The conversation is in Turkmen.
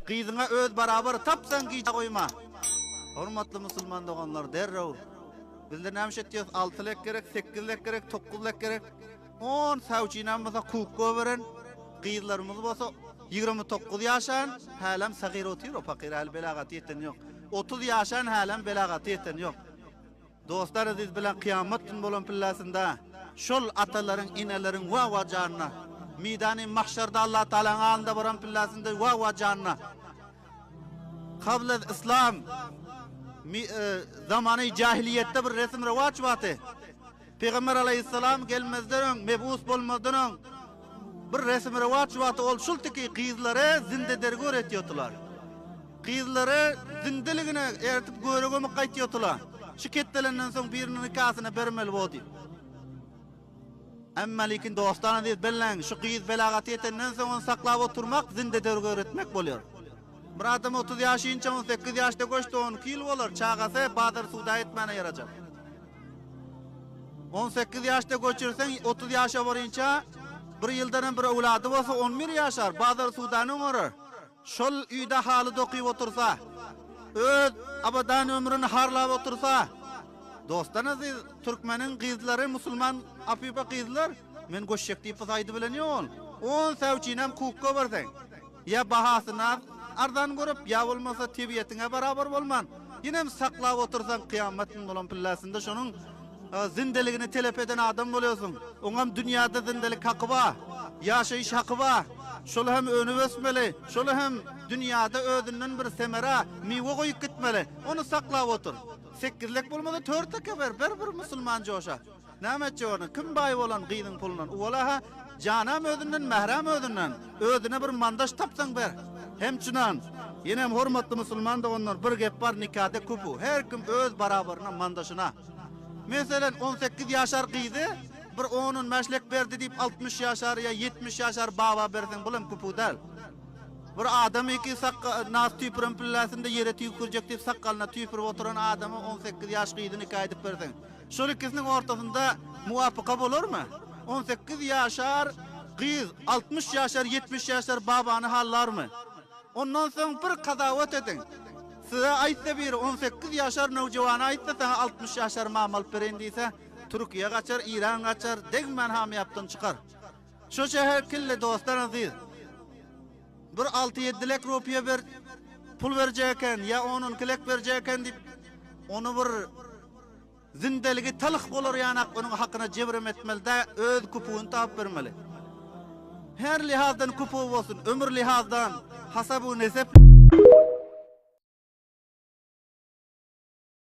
Qiyzına öz barabar tapsan giy koyma. Hormatly musulman doganlar derrew. Bizde näme diýýär? 6 lek gerek, 8 lek gerek, 9 lek gerek. 10 savçynamyza hukuk beren. Qiyzlarymyz bolsa 29 ýaşan halam sagir otyr, o fakir al belagat ýeten ýok. 30 ýaşan halam belagat ýeten ýok. Dostlar aziz bilen kıyamet gün bolan pillasında şol atalaryň, ineleriň wa janna Midani mahşerde Allah Teala'nın alında baran pillasında wa janna Qabla İslam zamanı cahiliyette bir resim revaç watı. Peygamber aleyhisselam gelmezden mebus bolmadan bir resim revaç watı ol şultiki qyzlary zindeder göretýärdiler. Qyzlary zindeligine ertip göregemi gaýtýardylar. Şu kettelenden soň birinin nikasyna bermeli boldy. Amma lekin dostana diýip bilen şu qyz belagat ýetenden soň onu saklap oturmak zindeder göretmek bolýar. Bir adam 30 ýaşynça 18 ýaşda goşdy 12 ýyl bolar çagasy Badr suda etmene ýarajak. 18 ýaşda goçursaň 30 ýaşa barynça bir ýyldan bir owlady bolsa 11 ýaşar Badr sudanyň orar. Şol üýde haly dokyp otursa, öz abadan ömrüni harlap otursa, dostan aziz Türkmenin qyzlary musulman apipa qyzlar men goşşek diýip saýdy bilen ýol. 10 savçynam hukukka berseň, ýa bahasyna ardan görüp ýa bolmasa tebiýetine barabar bolman. Ýinem saklap otursan kıyametin bolan pillasynda şonuň zindeligini telep eden adam bolýarsyň. Oňam dünýäde zindelik haky bar, ýaşaýyş haky bar. Şol hem önü ösmeli, şol hem dünýäde özünden bir semera, miwe goýup gitmeli. Onu saklap otur. 8 lek bolmasa 4 lek ber, bir musulman joşa. Näme etjäni? Kim baý bolan qyzyň pulundan? Walaha janam özünden, mähram özünden. Özüne bir mandaş tapsaň ber. Hem çunan, ýene hormatly musulman doganlar bir gep bar nikahda köpü. Her kim öz barabaryna mandaşyna. Meselen 18 ýaşar qyzy bir onun meşlek berdi diýip 60 ýaşar ýa 70 ýaşar baba berdiň bolan köpü däl. Bir adam iki nas tüpürün pillasynda ýere tüpürjek diýip sakalna tüpürip oturan adamy 18 ýaş qyzy nikah edip berdiň. Şol ikisiniň ortasynda muwafaka bolarmy? 18 ýaşar qyz 60 ýaşar 70 ýaşar babany hallarmy? Ondan soň bir kadawat ediň. Size aýtsa bir 18 ýaşar nowjawany aýtsa sana 60 ýaşar mamal beren diýse, Türkiýe gaçar, İran gaçar, degmen ham ýapdan çykar. Şo şäher kille dostlar aziz. Bir 6-7 lek rupiýa ber, pul berjeken ýa onun kilek berjeken diýip onu bir zindeligi talyk bolar ýa-ni onuň hakyna jebrim etmeli-de öz kupugyny tap bermeli. Her lihazdan kupu bolsun, ömür lihazdan, hasabu nesep